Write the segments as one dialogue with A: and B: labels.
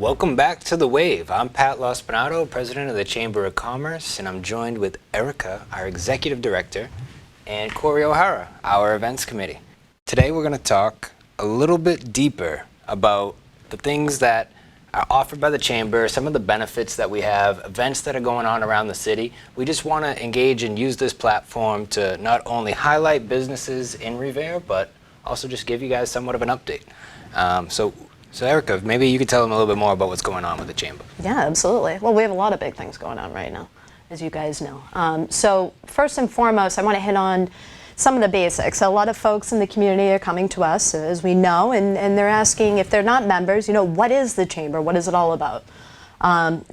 A: Welcome back to The Wave. I'm Pat Lospennato, president of the Chamber of Commerce, and I'm joined with Erica, our executive director, and Kori, our events committee. Today we're going to talk a little bit deeper about the things that are offered by the Chamber, some of the benefits that we have, events that are going on around the city. We just want to engage and use this platform to not only highlight businesses in Revere, but also just give you guys somewhat of an update. So Erica, maybe you could tell them a little bit more about what's going on with the Chamber.
B: Yeah, absolutely. Well, we have a lot of big things going on right now, as you guys know. So first and foremost, I want to hit on some of the basics. A lot of folks in the community are coming to us, as we know, and they're asking if they're not members, what is the Chamber? What is it all about?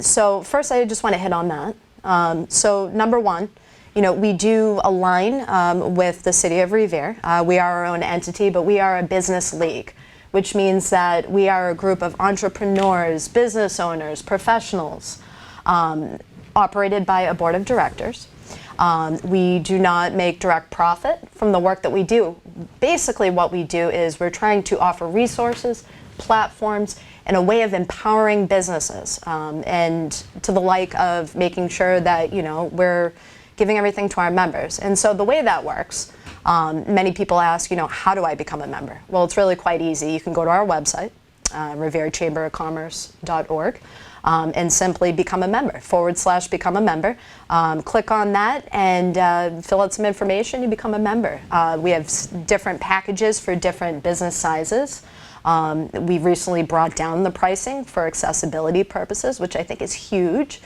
B: So first, I just want to hit on that. So number one, we do align with the city of Revere. We are our own entity, but we are a business league, which means that we are a group of entrepreneurs, business owners, professionals, operated by a board of directors. We do not make direct profit from the work that we do. Basically what we do is we're trying to offer resources, platforms, and a way of empowering businesses, and to the like of making sure that we're giving everything to our members. And so the way that works, many people ask, how do I become a member? Well, it's really quite easy. You can go to our website, reverechamberofcommerce.org, and simply become a member, / become a member. Click on that and fill out some information, you become a member. We have different packages for different business sizes. We recently brought down the pricing for accessibility purposes, which I think is huge,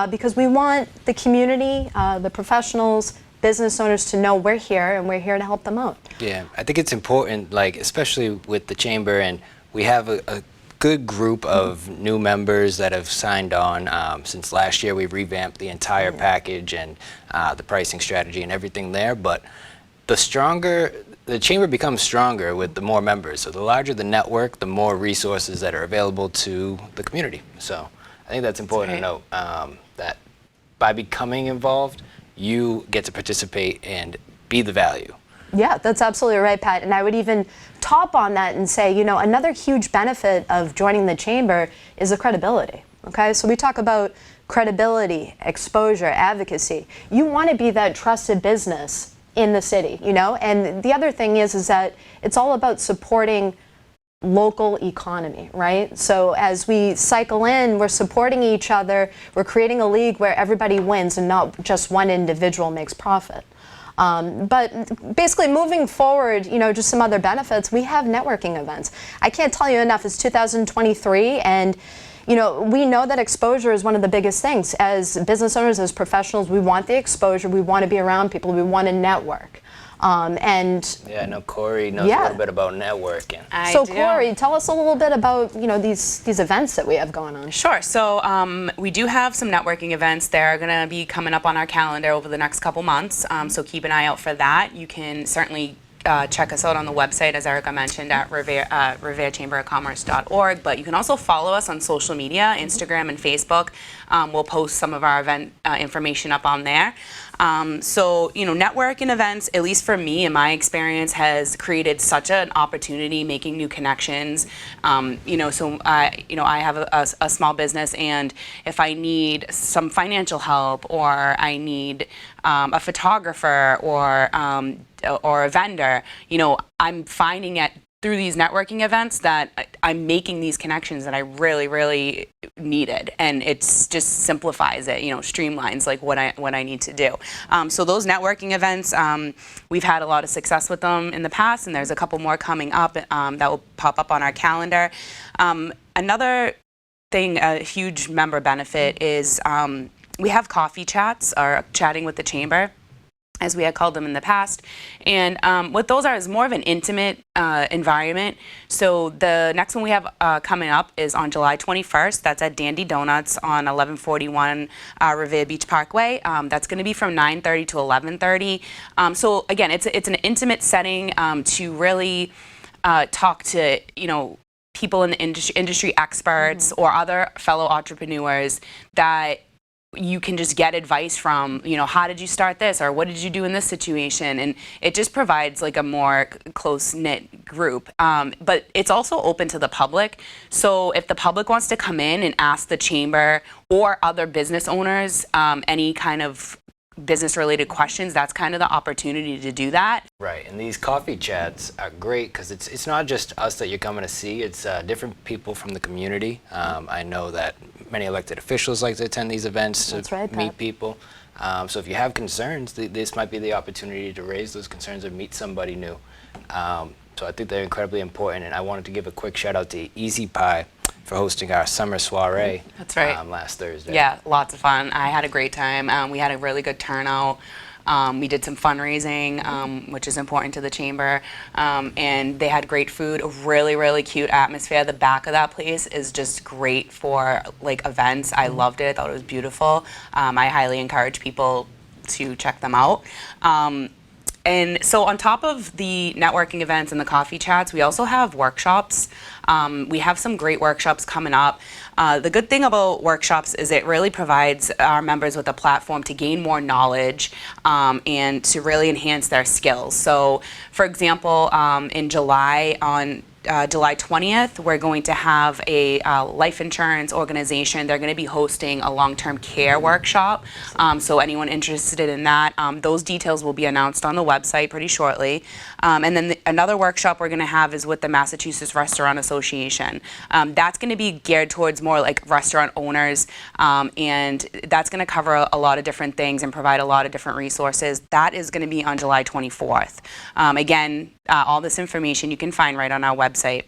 B: because we want the community, the professionals, business owners to know we're here and we're here to help them out.
A: Yeah, I think it's important, especially with the Chamber, and we have a good group of new members that have signed on. Since last year, we've revamped the entire package and the pricing strategy and everything there. But the Chamber becomes stronger with the more members. So the larger the network, the more resources that are available to the community. So I think that's important to note, that by becoming involved, you get to participate and be the value.
B: Yeah, that's absolutely right, Pat. And I would even top on that and say, another huge benefit of joining the Chamber is the credibility. Okay, so we talk about credibility, exposure, advocacy. You want to be that trusted business in the city, And the other thing is that it's all about supporting local economy, right? So as we cycle in, we're supporting each other, we're creating a league where everybody wins and not just one individual makes profit. But basically moving forward, just some other benefits, we have networking events. I can't tell you enough, it's 2023 and we know that exposure is one of the biggest things. As business owners, as professionals, we want the exposure, we want to be around people, we want to network.
A: Yeah, I know Kori knows a little bit about networking.
B: So Kori, tell us a little bit about these events that we have going on.
C: Sure. So we do have some networking events that are going to be coming up on our calendar over the next couple months. So keep an eye out for that. You can certainly check us out on the website, as Erica mentioned, at reverechamberofcommerce.org. But you can also follow us on social media, Instagram and Facebook. We'll post some of our event information up on there. So, networking events, at least for me, in my experience, has created such an opportunity, making new connections. I have a small business, and if I need some financial help, or I need a photographer, or a vendor, I'm finding it through these networking events that I'm making these connections that I really, really needed, and it's just simplifies it, streamlines what I need to do. So those networking events, we've had a lot of success with them in the past, and there's a couple more coming up that will pop up on our calendar. Another thing, a huge member benefit is we have coffee chats, or chatting with the Chamber, as we had called them in the past. And what those are is more of an intimate environment. So the next one we have coming up is on July 21st. That's at Dandy Donuts on 1141 Revere Beach Parkway. That's going to be from 9:30 to 11:30. So again, it's an intimate setting to really talk to, people in the industry experts, or other fellow entrepreneurs that you can just get advice from, how did you start this, or what did you do in this situation? And it just provides like a more close-knit group. But it's also open to the public. So if the public wants to come in and ask the chamber or other business owners any kind of business-related questions, that's kind of the opportunity to do that.
A: Right, and these coffee chats are great because it's not just us that you're coming to see, it's different people from the community. I know that many elected officials like to attend these events to meet people. So if you have concerns, this might be the opportunity to raise those concerns or meet somebody new. So I think they're incredibly important, and I wanted to give a quick shout out to Easy Pie for hosting our summer soiree.
C: That's right.
A: Last Thursday.
C: Yeah, lots of fun. I had a great time. We had a really good turnout. We did some fundraising, which is important to the chamber, and they had great food, a really, really cute atmosphere. The back of that place is just great for like events. I loved it. I thought it was beautiful. I highly encourage people to check them out. And so on top of the networking events and the coffee chats, we also have workshops. We have some great workshops coming up. The good thing about workshops is it really provides our members with a platform to gain more knowledge and to really enhance their skills. So, for example, in July, on July 20th, we're going to have a life insurance organization. They're going to be hosting a long-term care workshop. So anyone interested in that, those details will be announced on the website pretty shortly. And then another workshop we're going to have is with the Massachusetts Restaurant Association. That's going to be geared towards more like restaurant owners, and that's going to cover a lot of different things and provide a lot of different resources. That is going to be on July 24th. Again, all this information you can find right on our website.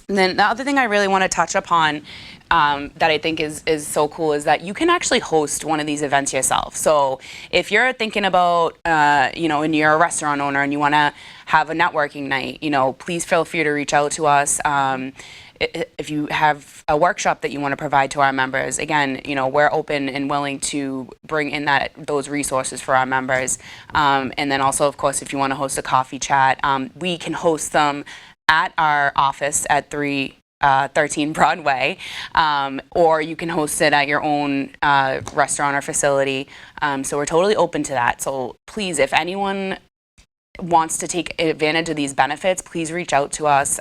C: And then the other thing I really want to touch upon that I think is so cool is that you can actually host one of these events yourself. So if you're thinking about, and you're a restaurant owner and you want to have a networking night, please feel free to reach out to us. If you have a workshop that you want to provide to our members, again, we're open and willing to bring in those resources for our members. And then also, of course, if you want to host a coffee chat, we can host them at our office at 313 Broadway, or you can host it at your own restaurant or facility. So we're totally open to that. So please, if anyone wants to take advantage of these benefits, please reach out to us.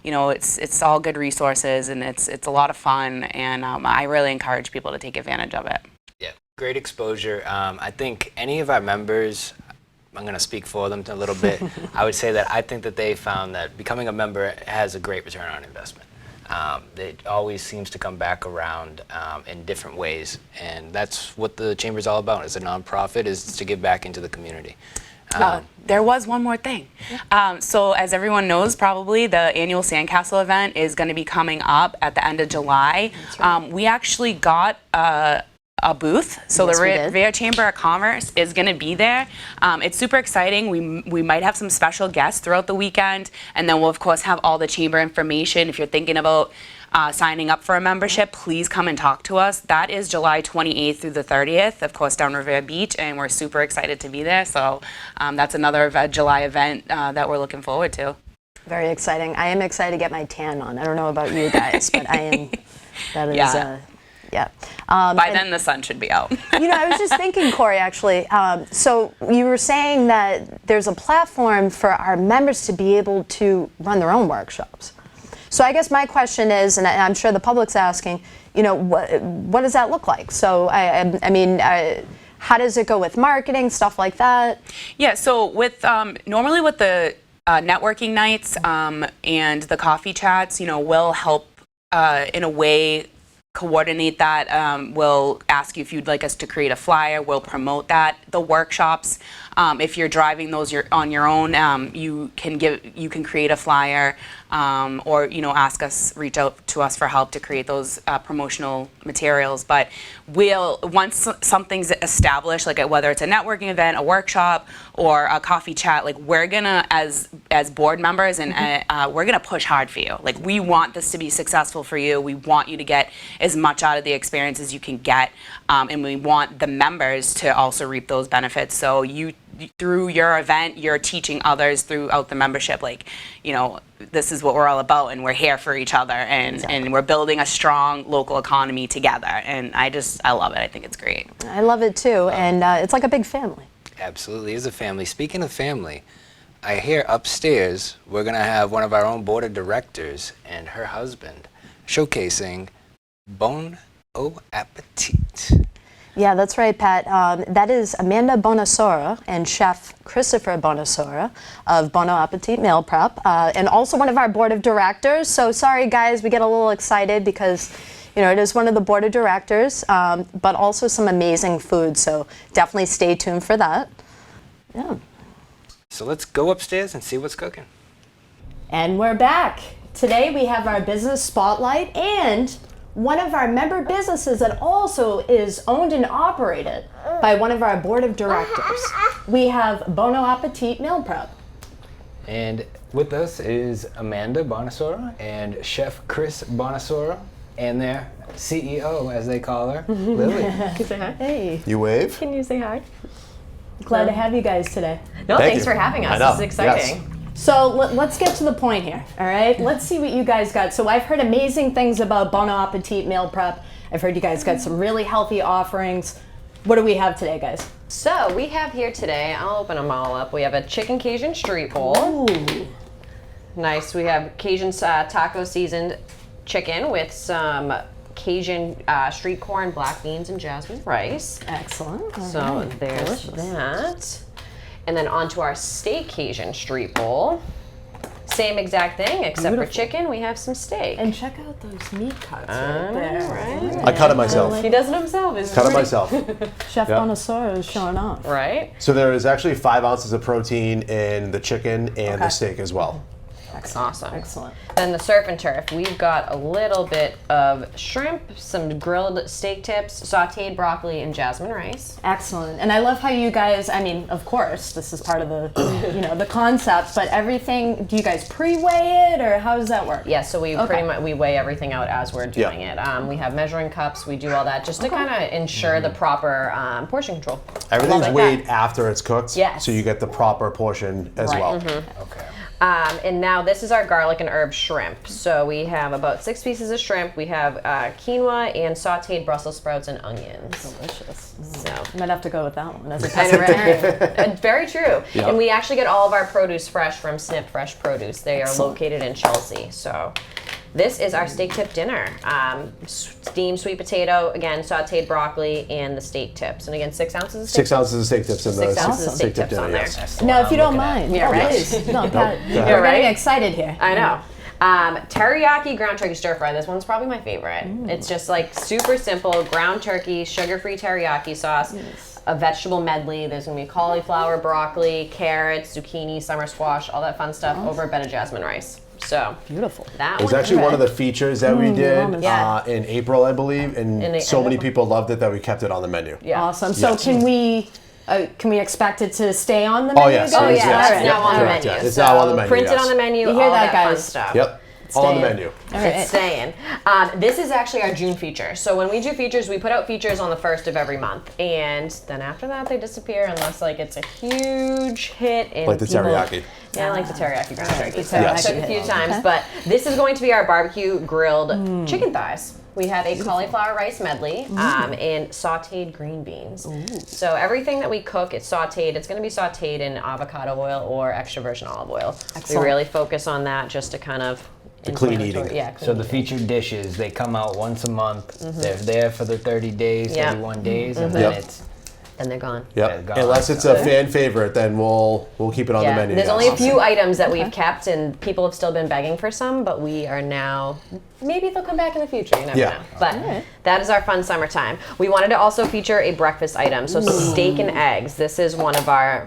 C: It's all good resources, and it's a lot of fun, and I really encourage people to take advantage of it.
A: Yeah, great exposure. I think any of our members, I'm going to speak for them a little bit. I would say that I think that they found that becoming a member has a great return on investment. It always seems to come back around in different ways, and that's what the chamber is all about. As a nonprofit, is to give back into the community.
C: There was one more thing. So as everyone knows, probably the annual Sandcastle event is going to be coming up at the end of July. Right. We actually got a booth, so yes, the Revere Chamber of Commerce is going to be there. It's super exciting. We might have some special guests throughout the weekend, and then we'll of course have all the chamber information. If you're thinking about signing up for a membership, please come and talk to us. That is July 28th through the 30th, of course, down Revere Beach, and we're super excited to be there. So that's another July event that we're looking forward to.
B: Very exciting. I am excited to get my tan on. I don't know about you guys, but I am. That is. Yeah.
C: By then the sun should be out.
B: I was just thinking, Kori, actually, so you were saying that there's a platform for our members to be able to run their own workshops. So I guess my question is, and I'm sure the public's asking, what does that look like? So I mean, how does it go with marketing, stuff like that?
C: Yeah, so with normally with the networking nights and the coffee chats, we'll help in a way coordinate that. We'll ask you if you'd like us to create a flyer. We'll promote that. The workshops, if you're driving those on your own, you can create a flyer, or reach out to us for help to create those promotional materials. But once something's established, like whether it's a networking event, a workshop, or a coffee chat, like we're gonna, as board members, and we're gonna push hard for you. Like we want this to be successful for you. We want you to get as much out of the experience as you can get, and we want the members to also reap those benefits. So through your event, you're teaching others throughout the membership, like, you know, this is what we're all about, and we're here for each other, and we're building a strong local economy together. And I love it. I think it's great.
B: I love it too, and it's like a big family.
A: Absolutely is a family. Speaking of family, I hear upstairs we're going to have one of our own board of directors and her husband showcasing Bono Appetit.
B: Yeah, that's right, Pat. That is Amanda Bonosoro and Chef Christopher Bonosoro of Bono Appetit Meal Prep, and also one of our board of directors. So sorry, guys, we get a little excited because, you know, it is one of the board of directors, but also some amazing food. So definitely stay tuned for that. Yeah.
A: So let's go upstairs and see what's cooking.
B: And we're back. Today we have our business spotlight and one of our member businesses that also is owned and operated by one of our board of directors. We have Bono Appetit Meal Prep.
A: And with us is Amanda Bonosoro and Chef Chris Bonosoro and their CEO, as they call her, Lily.
D: Can you say hi?
B: Hey,
E: You wave?
D: Can you say hi?
B: glad to have you guys today.
D: No,
E: Thank
D: thanks
E: you.
D: for having
E: I
D: us.
E: know.
D: This is exciting.
E: Yes.
B: So let's get to the point here, all right? Let's see what you guys got. So I've heard amazing things about Bono Appetit Meal Prep. I've heard you guys got some really healthy offerings. What do we have today, guys?
D: So we have here today, I'll open them all up. We have a chicken Cajun street bowl.
B: Ooh.
D: Nice. We have Cajun taco seasoned chicken with some Cajun street corn, black beans, and jasmine rice.
B: Excellent. All
D: So
B: right.
D: there's
B: Delicious.
D: that. And then onto our steak Cajun street bowl. Same exact thing, except for chicken, we have some steak.
B: And check out those meat cuts right there.
D: right.
E: I cut it myself.
D: He does it himself. It's
E: Cut it
D: pretty-
E: myself.
B: Chef
E: Yeah.
B: Bonosoro is showing off.
D: Right?
E: So there is actually 5 ounces of protein in the chicken and
B: Okay.
E: the steak as well.
D: Awesome.
B: Excellent.
D: Then the surf and turf, we've got a little bit of shrimp, some grilled steak tips, sauteed broccoli, and jasmine rice.
B: Excellent. And I love how you guys, I mean, of course, this is part of the, you know, the concept, but everything, do you guys pre-weigh it or how does that work?
D: Yeah, so we
B: Okay.
D: pretty much we weigh everything out as we're doing it. We have measuring cups, we do all that just to kind of ensure the proper portion control.
E: Everything's
D: Like
E: weighed
D: that.
E: after it's cooked,
D: Yes.
E: so you get the proper portion as
D: Right.
E: well.
A: Okay.
D: And now this is our garlic and herb shrimp. So we have about 6 pieces of shrimp. We have quinoa and sauteed Brussels sprouts and onions.
B: Delicious.
D: So.
B: I might have to go with that one as a
D: I know,
B: pescatarian.
D: right? Very true.
E: Yeah.
D: And we actually get all of our produce fresh from Snip Fresh Produce. They are
B: Excellent.
D: located in Chelsea. So this is our steak tip dinner. Steamed sweet potato, again, sauteed broccoli, and the steak tips. And again, 6 ounces of steak
E: 6 ounces of steak tips in
D: 6
E: the
D: ounces of steak tips
E: dinner,
D: on there.
E: yes.
A: That's the
B: No,
A: one
B: if you
A: I'm
B: don't
A: looking at.
B: mind.
D: Yeah,
B: Oh,
D: right.
B: please. No, Pat,
E: go ahead.
B: we're
D: You're
B: getting
D: right.
B: excited here.
D: I know. Teriyaki ground turkey stir fry. This one's probably my favorite. It's just like super simple ground turkey, sugar-free teriyaki sauce, a vegetable medley. There's gonna be cauliflower, broccoli, carrots, zucchini, summer squash, all that fun stuff over a bed of jasmine rice. So
B: Beautiful.
D: that
E: It was
D: one-
E: actually one of the features that we did
D: Yeah.
E: in April, I believe, and
D: In
E: so many
D: April.
E: people loved it that we kept it on the menu.
D: Yeah.
B: Awesome. So
E: Yes.
B: can we expect it to stay on the
E: Oh,
B: menu?
E: yes.
B: guys?
D: Oh yeah,
E: Yes,
D: that's
E: yes.
D: now on the
E: Correct,
D: menu.
E: yeah. It's
D: so
E: now on the menu,
D: Print it
E: yes.
D: on the menu.
B: You hear
D: all
B: that,
D: fun
B: guys?
D: stuff.
E: Yep, all on the
B: Staying.
E: menu.
B: All right.
D: It's staying. This is actually our June feature. So when we do features, we put out features on the 1st of every month, and then after that they disappear unless like it's a huge hit. And
E: Like the
D: people-
E: teriyaki.
D: Yeah, I like the teriyaki ground turkey. So
B: teriyaki
D: I took a
B: hit.
D: few times,
B: Okay.
D: but this is going to be our barbecue grilled chicken thighs. We have a cauliflower rice medley and sauteed green beans. So everything that we cook, it's sauteed. It's going to be sauteed in avocado oil or extra virgin olive oil.
B: Excellent.
D: We really focus on that just to kind of
E: clean
D: inflammatory-
E: eating.
D: Yeah, clean
A: So the
D: eating.
A: featured dishes, they come out once a month. They're there for the 30 days,
D: Yeah.
A: 31 days, and then
E: Yep.
A: it's
D: And they're gone.
E: Yep.
A: Yeah,
E: Unless it's a fan favorite, then we'll keep it on the menu.
D: There's
E: yes.
D: only a few items that we've kept, and people have still been begging for some, but we are now. Maybe they'll come back in the future. You never
E: Yeah.
D: know. But that is our fun summertime. We wanted to also feature a breakfast item, so steak and eggs. This is one of our.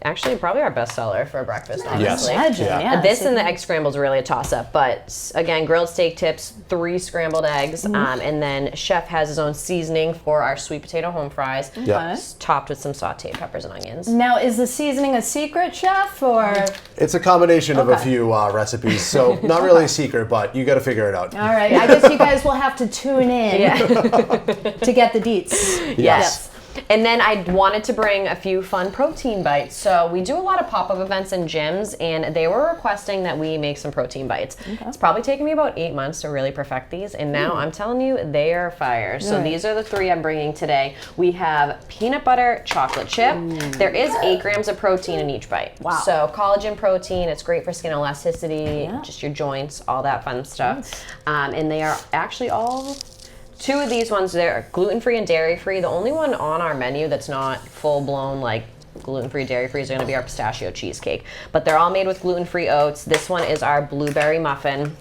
D: Actually, probably our best seller for breakfast, honestly.
B: Imagine,
E: Yeah.
B: yeah.
D: This and the egg scramble is really a toss-up, but again, grilled steak tips, 3 scrambled eggs, and then Chef has his own seasoning for our sweet potato home fries,
E: Yeah.
D: topped with some sauteed peppers and onions.
B: Now, is the seasoning a secret, Chef, or?
E: It's a combination of a
B: Okay.
E: few recipes, so not really a secret, but you got to figure it out.
B: All right, I guess you guys will have to tune in
D: Yeah.
B: to get the deets.
E: Yes.
D: And then I wanted to bring a few fun protein bites. So we do a lot of pop-up events in gyms, and they were requesting that we make some protein bites. Okay. It's probably taken me about 8 months to really perfect these, and now I'm telling you, they are fire. So these are the 3 I'm bringing today. We have peanut butter chocolate chip. There is 8 grams of protein in each bite.
B: Wow.
D: So collagen protein, it's great for skin elasticity, just your joints, all that fun stuff. And they are actually all... 2 of these ones, they're gluten-free and dairy-free. The only one on our menu that's not full-blown, like, gluten-free, dairy-free is going to be our pistachio cheesecake. But they're all made with gluten-free oats. This one is our blueberry muffin.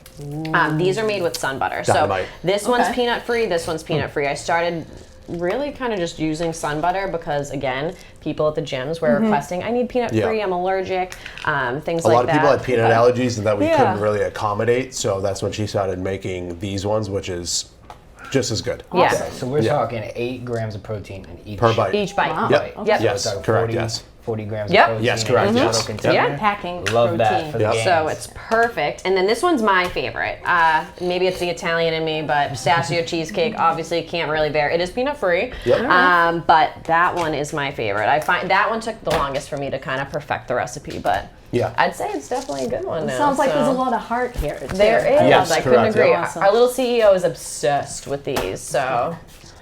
D: These are made with sun butter.
E: Dynamite.
D: So this one's peanut-free, this one's peanut-free. I started really kind of just using sun butter because, again, people at the gyms were requesting, I need peanut-free, I'm allergic, things like that.
E: A lot of people had peanut allergies and that we couldn't really accommodate, so that's when she started making these ones, which is just as good.
D: Yeah.
A: Okay, so we're talking 8 grams of protein in each
E: Per bite.
D: Each bite.
B: Wow.
E: Yep.
A: bite.
D: Yep.
A: So
E: Yes,
A: it's like
E: correct,
A: 40,
E: yes.
A: 40 grams
D: Yep.
A: of protein.
E: Yes, correct,
A: in each
E: yes.
A: little container.
D: Yeah.
B: Packing
A: Love
B: protein.
A: that for the gains.
D: So it's perfect. And then this one's my favorite. Maybe it's the Italian in me, but pistachio cheesecake obviously can't really bear. It is peanut free, but that one is my favorite. I find that one took the longest for me to kind of perfect the recipe, but I'd say it's definitely a good one now.
B: Sounds like there's a lot of heart here. Too.
D: There is.
E: Yes,
D: I couldn't
E: correct,
D: agree.
E: yeah.
B: Awesome.
D: Our little CEO is obsessed with these, so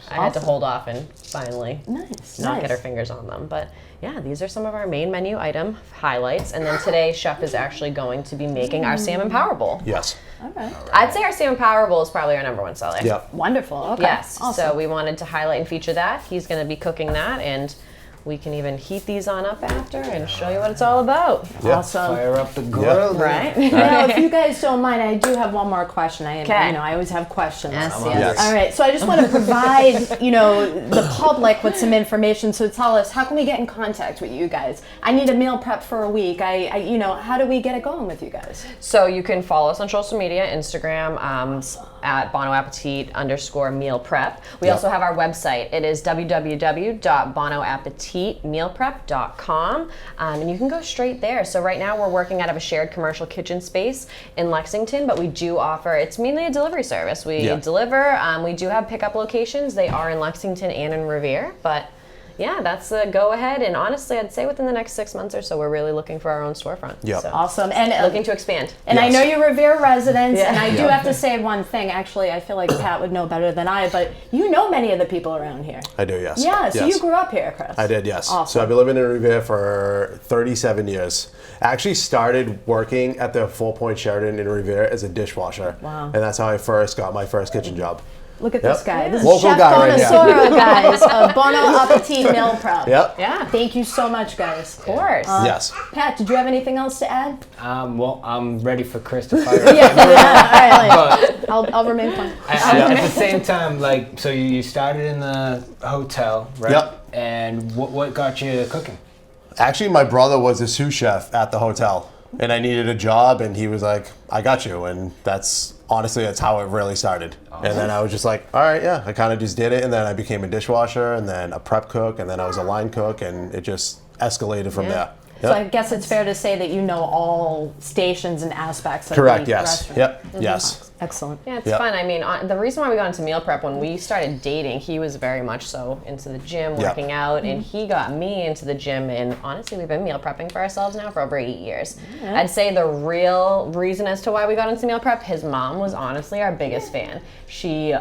D: I had to hold off and finally not get our fingers on them. But yeah, these are some of our main menu item highlights. And then today, Chef is actually going to be making our Salmon Power Bowl.
E: Yes.
B: Okay.
D: I'd say our Salmon Power Bowl is probably our #1 seller.
E: Yep.
B: Wonderful. Okay.
D: Yes.
B: Awesome.
D: So we wanted to highlight and feature that. He's going to be cooking that, and we can even heat these on up after and show you what it's all about.
B: Awesome.
A: Fire up the grill.
D: Right?
B: Now, if you guys don't mind, I do have one more question.
D: Okay.
B: I always have questions.
D: Yes,
E: yes.
B: All right, so I just want to provide, the public with some information. So tell us, how can we get in contact with you guys? I need a meal prep for a week. How do we get it going with you guys?
D: So you can follow us on social media, Instagram, at Bono Appetit _meal prep. We also have our website. It is www.bonoappetitmealprep.com, and you can go straight there. So right now we're working out of a shared commercial kitchen space in Lexington, but we do offer, it's mainly a delivery service. We deliver, we do have pickup locations. They are in Lexington and in Revere, but yeah, that's a go ahead. And honestly, I'd say within the next 6 months or so, we're really looking for our own storefront.
E: Yep.
D: So,
B: Awesome. And
D: looking to expand.
B: And I know you're Revere residents, and
D: Yeah.
B: I do have to say one thing. Actually, I feel like Pat would know better than I, but you know many of the people around here.
E: I do, yes.
B: Yeah, so
E: Yes.
B: you grew up here, Chris.
E: I did, yes.
B: Awesome.
E: So I've been living in Revere for 37 years. I actually started working at the 4 Point Sheridan in Revere as a dishwasher.
B: Wow.
E: And that's how I first got my first kitchen job.
B: Look at this guy. This is
E: Local
B: Chef
E: guy right here.
B: Bonosoro, guys, of Bono Appetit Meal Prep.
E: Yep.
D: Yeah.
B: Thank you so much, guys.
D: Of course.
E: Yes.
B: Pat, did you have anything else to add?
A: Well, I'm ready for Chris to fire up.
B: All right.
A: But
B: I'll remain quiet.
A: at the same time, so you started in the hotel, right?
E: Yep.
A: And what got you cooking?
E: Actually, my brother was a sous chef at the hotel, and I needed a job, and he was like, I got you. And that's how it really started. And then I was just like, all right, yeah. I kind of just did it, and then I became a dishwasher, and then a prep cook, and then I was a line cook, and it just escalated from there.
B: So I guess it's fair to say that you know all stations and aspects of
E: Correct,
B: the
E: yes.
B: restaurant.
E: Yep, yes.
B: Excellent.
D: Yeah, it's
E: Yep.
D: fun. I mean, the reason why we got into meal prep, when we started dating, he was very much so into the gym, working out, and he got me into the gym. And honestly, we've been meal prepping for ourselves now for over 8 years. I'd say the real reason as to why we got into meal prep, his mom was honestly our biggest fan. She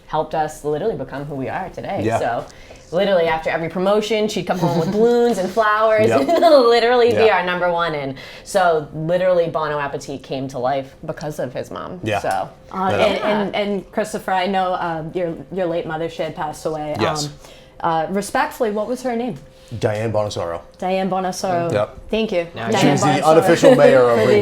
D: helped us literally become who we are today.
E: Yeah.
D: So literally after every promotion, she'd come home with balloons and flowers,
E: Yep.
D: literally be
E: Yeah.
D: our #1. And so literally Bono Appetit came to life because of his mom.
E: Yeah.
D: So
B: And Christopher, I know your late mother, she had passed away.
E: Yes.
B: Respectfully, what was her name?
E: Diane Bonosoro.
B: Diane Bonosoro.
E: Yep.
B: Thank you.
A: Now
B: Diane
E: She's the
B: Bonosoro.
E: unofficial mayor of Revere.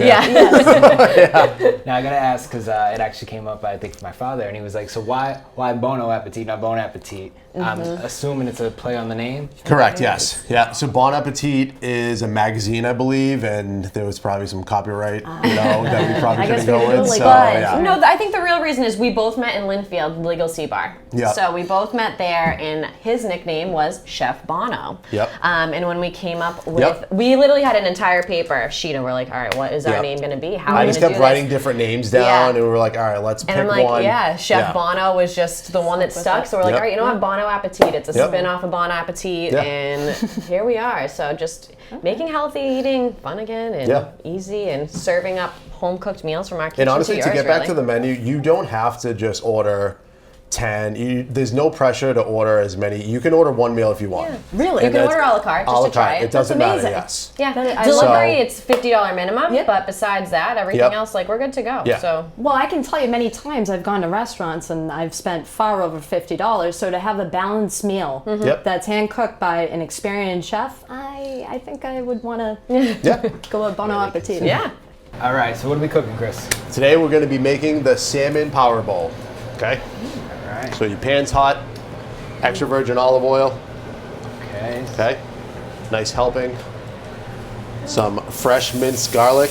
A: Now I gotta ask because it actually came up, I think, for my father, and he was like, "So why Bono Appetit, not Bon Appetit?" I'm assuming it's a play on the name.
E: Correct, yes. Yeah, so Bon Appetit is a magazine, I believe, and there was probably some copyright, that we probably
B: I guess
E: couldn't
B: we
E: go
B: do
E: with.
B: like
E: So,
B: that.
E: yeah.
D: no, I think the real reason is we both met in Linfield, Legal Sea Bar.
E: Yeah.
D: So we both met there, and his nickname was Chef Bono.
E: Yep.
D: And when we came up with,
E: Yep.
D: we literally had an entire paper sheet, and we're like, all right, what is our
E: Yep.
D: name going to be? How are
E: I
D: we
E: just
D: going to
E: kept
D: do
E: writing
D: this?
E: different names down,
D: Yeah.
E: and we were like, all right, let's pick
D: And I'm like,
E: one.
D: yeah, Chef Bono was just the one that stuck. So we're like,
E: Yep.
D: all right, you know what, Bono Appetit. It's a
E: Yep.
D: spin-off of Bono Appetit,
E: Yeah.
D: and here we are. So just making healthy eating fun again and
E: Yeah.
D: easy, and serving up home-cooked meals from our kitchen
E: And honestly,
D: to
E: to
D: yours,
E: get back
D: really.
E: to the menu, you don't have to just order 10. There's no pressure to order as many. You can order one meal if you want.
B: Really?
D: You can order a la carte just to try it.
E: It doesn't
B: That's
E: matter,
B: amazing.
E: yes.
D: Yeah,
B: I
D: delivery,
B: love-
D: it's $50 minimum,
B: Yep.
D: but besides that, everything
E: Yep.
D: else, like, we're good to go.
E: Yeah.
D: So
B: Well, I can tell you many times I've gone to restaurants and I've spent far over $50. So to have a balanced meal
E: Yep.
B: that's hand cooked by an experienced chef, I think I would want to
E: Yeah.
B: go with Bono Appetit.
D: yeah.
A: All right, so what are we cooking, Chris?
E: Today we're going to be making the Salmon Power Bowl. Okay?
A: All right.
E: So your pan's hot, extra virgin olive oil.
A: Okay.
E: Okay? Nice helping. Some fresh minced garlic.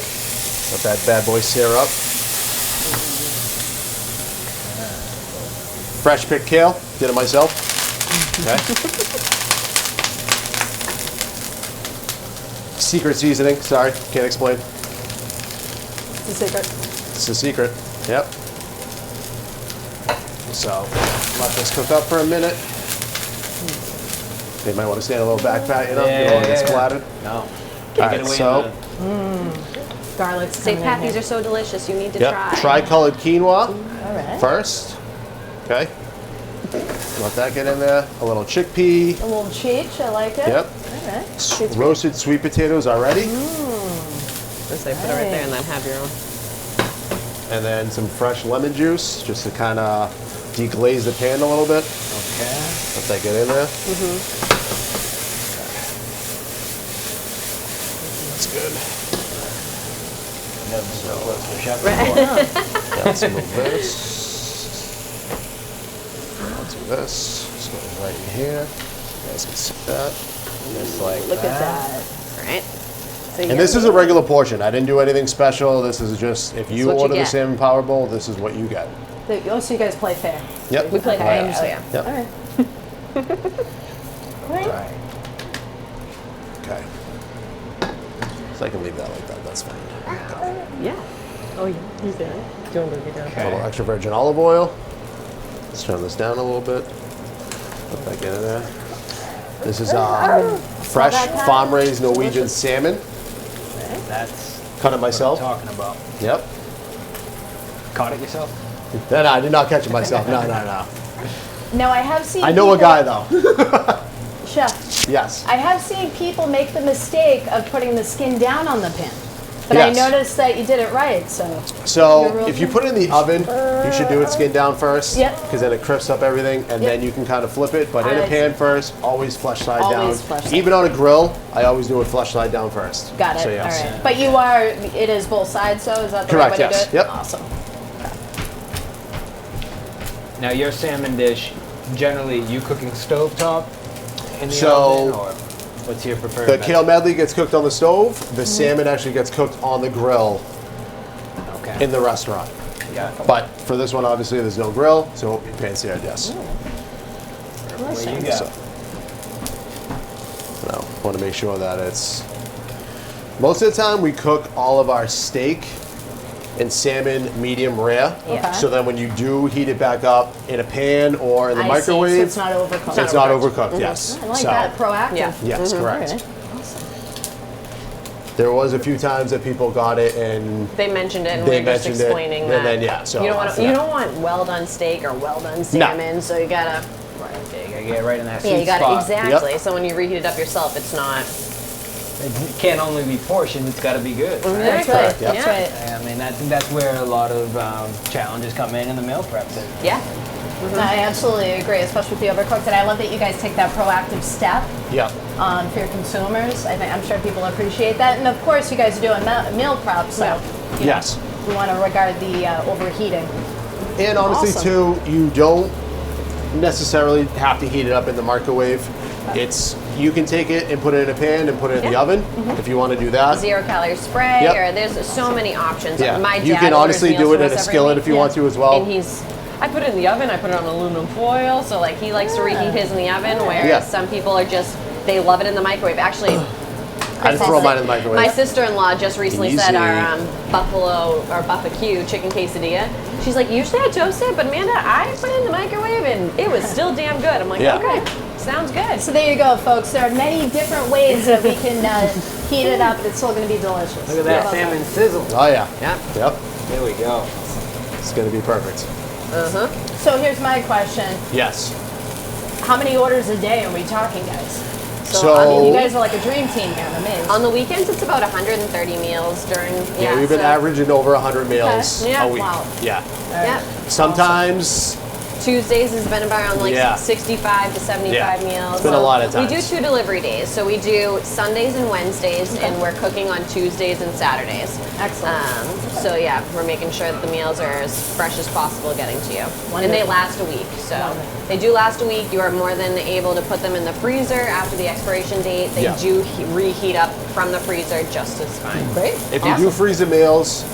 E: Let that bad boy sear up. Fresh picked kale. Did it myself. Okay. Secret seasoning. Sorry, can't explain.
B: It's a secret.
E: It's a secret. Yep. So let this cook up for a minute. They might want to stand a little back pat, you know, you don't want to get splattered.
A: No.
E: All
A: Get
E: right,
A: away
E: so
B: Garlic's
D: Say,
B: coming
D: Pat,
B: in
D: these
B: here.
D: are so delicious. You need to
E: yep,
D: try.
E: tri-colored quinoa
B: All right.
E: first. Okay. Let that get in there. A little chickpea.
B: A little cheech, I like it.
E: Yep.
B: All right.
E: Roasted sweet potatoes already.
D: Just say, put it right there and then have your own.
E: And then some fresh lemon juice just to kind of deglaze the pan a little bit.
A: Okay.
E: Let that get in there. That's good.
A: Never been so close to a chef before.
E: Let's move this. Let's do this. This goes right in here. You guys can see that.
A: Just like
B: Look at that.
D: All right. So
E: And this is a regular portion. I didn't do anything special. This is just, if you
D: what you
E: order the
D: get.
E: Salmon Power Bowl, this is what you get.
B: Oh, so you guys play fair.
E: Yep.
D: we play
B: Okay.
D: fair. Oh, yeah.
E: Yep.
B: All right.
A: Right.
E: Okay. So I can leave that like that. That's fine.
D: Yeah. Oh, yeah. You can. Doing good.
E: A little
A: Okay.
E: extra virgin olive oil. Let's turn this down a little bit. Let that get in there. This is fresh farm-raised Norwegian salmon.
A: That's
E: Cut it
A: what
E: myself.
A: I'm talking about.
E: Yep.
A: Caught it yourself?
E: No, I did not catch it myself. No.
B: Now I have seen.
E: I know a
B: people-
E: guy though.
B: Chef.
E: Yes.
B: I have seen people make the mistake of putting the skin down on the pan. But I
E: Yes.
B: noticed that you did it right, so.
E: So
B: You're real
E: if you
B: good.
E: put it in the oven, you should do it skin down first.
B: Yep.
E: Because then it crisps up everything, and then you can kind of flip it. But in a
B: Alright.
E: pan first, always flush side
B: Always
E: down.
B: flush side.
E: Even on a grill, I always do it flush side down first.
B: Got it.
E: So yes.
B: All right. But you are, it is both sides, so is that the
E: Correct,
B: right way
E: yes.
B: to do it?
E: Yep.
B: Awesome.
A: Now your salmon dish, generally you cooking stovetop in the
E: So-
A: oven, or what's your preferred
E: The
A: method?
E: kale medley gets cooked on the stove. The salmon actually gets cooked on the grill
A: Okay.
E: in the restaurant.
A: Yeah.
E: But for this one, obviously, there's no grill, so pan seared, yes.
A: What you
B: Nice.
A: got?
E: So, want to make sure that it's. Most of the time, we cook all of our steak and salmon medium rare.
B: Okay.
E: So then when you do heat it back up in a pan or in the
B: I
E: microwave,
B: see, so it's not overcooked.
E: it's not overcooked, yes.
B: I like
E: So,
B: that, proactive.
D: Yeah.
E: Yes, correct.
B: Okay. Awesome.
E: There was a few times that people got it and
D: They mentioned it, and
E: They
D: we we're just
E: mentioned it,
D: explaining
E: and
D: that.
E: then, yeah, so-
D: you don't want
E: Yeah.
D: you don't want well done steak or well done salmon, so you gotta.
A: Yeah, you gotta get right in that sweet
D: Yeah, you gotta
A: spot.
D: exactly. So when you reheat it up yourself, it's not.
A: It can't only be portioned; it's got to be good. Right?
B: That's
D: Exactly.
B: right.
E: Yep.
B: That's right.
A: I mean, that's where a lot of challenges come in the meal prep.
D: Yeah.
B: I absolutely agree, especially with the overcooked. And I love that you guys take that proactive step
E: yeah.
B: for your consumers. I'm sure people appreciate that. And of course, you guys are doing meal prep, so you know,
E: Yes.
B: we want to regard the overheating.
E: And honestly,
B: Awesome.
E: too, you don't necessarily have to heat it up in the microwave. You can take it and put it in a pan and put it in the
D: Yeah.
E: oven if you want to do that.
D: 0 calorie spray,
E: Yep.
D: or there's so many options.
E: Yeah.
D: My
E: You
D: dad
E: can
D: orders
E: honestly
D: meals
E: do it
D: from
E: in a
D: us every
E: skillet
D: week.
E: if you want to as well.
D: And I put it in the oven. I put it on aluminum foil, so like he likes to reheat his in the oven. Whereas
E: Yeah.
D: some people are just they love it in the microwave. Actually,
E: I just throw mine in the microwave.
D: my sister-in-law just recently said
A: Easy.
D: our buffalo or buffa chicken quesadilla. She's like, usually I toast it, but Amanda, I put it in the microwave and it was still damn good. I'm like,
E: Yeah.
D: okay, sounds good.
B: So there you go, folks. There are many different ways that we can heat it up. It's still going to be delicious.
A: Look at that salmon sizzle.
E: Oh yeah.
A: Yep.
E: Yep.
A: There we go.
E: It's gonna be perfect.
B: So here's my question.
E: Yes.
B: How many orders a day are we talking, guys?
E: So-
B: I mean, you guys are like a dream team here. I'm amazed.
D: On the weekends, it's about 130 meals during.
E: Yeah, we've been
D: so-
E: averaging over 100 meals
D: Okay. Yeah.
E: a week.
B: Wow.
E: Yeah.
D: Yeah.
E: Sometimes.
D: Tuesdays has been around like
E: Yeah.
D: 65 to 75
E: Yeah.
D: meals.
E: It's been a lot of
D: We do
E: times.
D: 2 delivery days. So we do Sundays and Wednesdays, and we're cooking on Tuesdays and Saturdays.
B: Excellent.
D: So yeah, we're making sure that the meals are as fresh as possible getting to you.
B: Wonderful.
D: And they last a week. So they do last a week. You are more than able to put them in the freezer after the expiration date. They
E: Yeah.
D: do reheat up from the freezer just as fine.
B: Great.
E: If you do freeze the meals,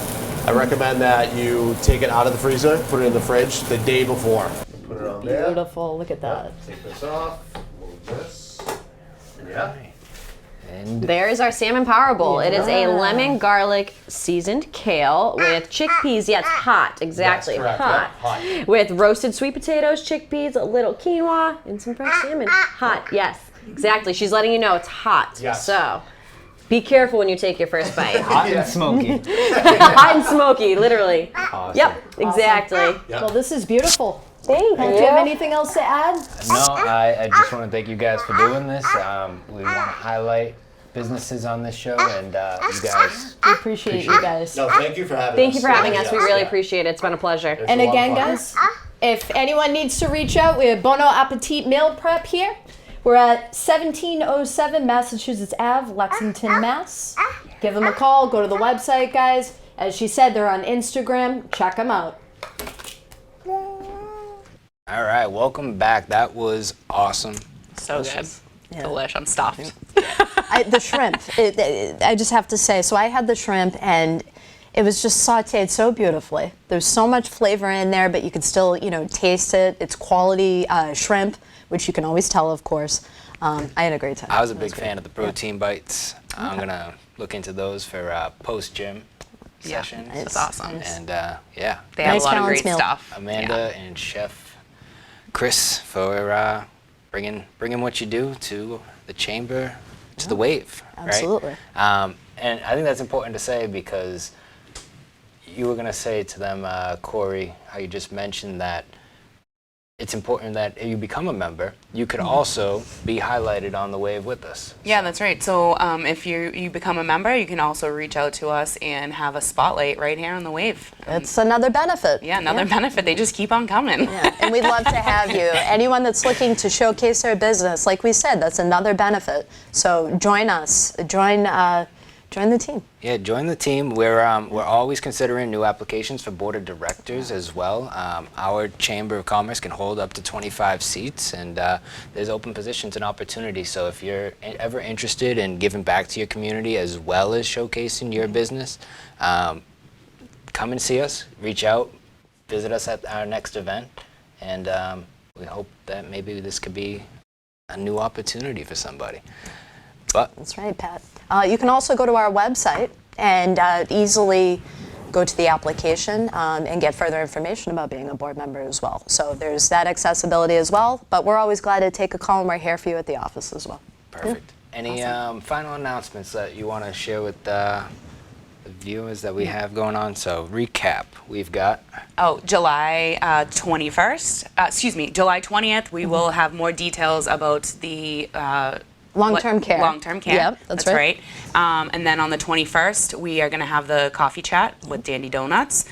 E: I recommend that you take it out of the freezer, put it in the fridge the day before. Put it on there.
B: Beautiful. Look at that.
E: Take this off. Move this. Yeah.
A: And
D: There is our Salmon Power Bowl. It is a lemon garlic seasoned kale with chickpeas. Yeah, it's hot. Exactly.
E: That's correct,
D: Hot.
E: yeah, hot.
D: With roasted sweet potatoes, chickpeas, a little quinoa, and some fresh salmon. Hot. Yes. Exactly. She's letting you know it's hot.
E: Yes.
D: So be careful when you take your first bite.
A: hot and smoky.
D: Hot and smoky, literally.
A: Awesome.
D: Yep. Exactly.
B: Well, this is beautiful.
D: Thank
B: Do you have anything else to add?
A: No, I just want to thank you guys for doing this. We want to highlight businesses on this show, and you guys.
B: We appreciate you guys.
E: No, thank you for having us.
D: Thank you for having us. We
E: Yes,
D: really
E: yeah.
D: appreciate it. It's been a pleasure.
E: It's
B: And
E: a lot of
B: again,
E: fun.
B: guys, if anyone needs to reach out, we have Bono Appetit Meal Prep here. We're at 1707 Massachusetts Ave, Lexington, Mass. Give them a call. Go to the website, guys. As she said, they're on Instagram. Check them out.
A: All right, welcome back. That was awesome.
C: So good. Delish. I'm stuffed.
B: The shrimp. I just have to say. So I had the shrimp, and it was just sautéed so beautifully. There's so much flavor in there, but you can still, taste it. It's quality shrimp, which you can always tell, of course. I had a great time.
A: I was a big fan of the protein bites. I'm gonna look into those for post-gym sessions.
C: That's awesome.
A: And yeah,
C: They have
B: Nice
C: a lot of
B: balanced
C: great
B: meal.
C: stuff.
A: Amanda and Chef Chris for bringing what you do to the chamber, to the wave.
B: Absolutely.
A: Right? And I think that's important to say because you were gonna say to them, Kori, how you just mentioned that it's important that if you become a member, you could also be highlighted on the wave with us.
C: Yeah, that's right. So if you become a member, you can also reach out to us and have a spotlight right here on the wave.
B: It's another benefit.
C: Yeah, another benefit. They just keep on coming.
B: Yeah, and we'd love to have you. Anyone that's looking to showcase their business, like we said, that's another benefit. So join us. Join the team.
A: Yeah, join the team. We're always considering new applications for board of directors as well. Our Chamber of Commerce can hold up to 25 seats, and there's open positions and opportunities. So if you're ever interested in giving back to your community as well as showcasing your business, come and see us. Reach out, visit us at our next event, and we hope that maybe this could be a new opportunity for somebody. But
B: That's right, Pat. You can also go to our website and easily go to the application and get further information about being a board member as well. So there's that accessibility as well, but we're always glad to take a call, and we're here for you at the office as well.
A: perfect. Any final announcements that you want to share with the viewers that we have going on? So recap, we've got
C: Oh, July 21st, July 20th, we will have more details about the
B: Long-term care.
C: Long-term care.
B: Yep, that's right.
C: And then on the 21st, we are going to have the coffee chat with Dandy Donuts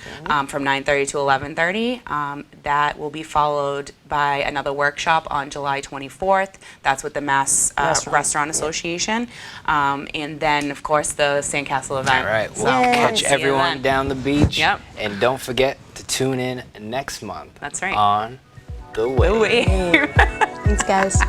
C: from 9:30 to 11:30. That will be followed by another workshop on July 24th. That's with the Mass Restaurant Association. And then, of course, the Sandcastle event.
A: all right.
C: So,
A: We'll catch
C: see you
A: everyone
C: then.
A: down the beach.
C: Yep.
A: And don't forget to tune in next month.
C: That's right.
A: On the Wave.
C: Wait.
B: Thanks, guys.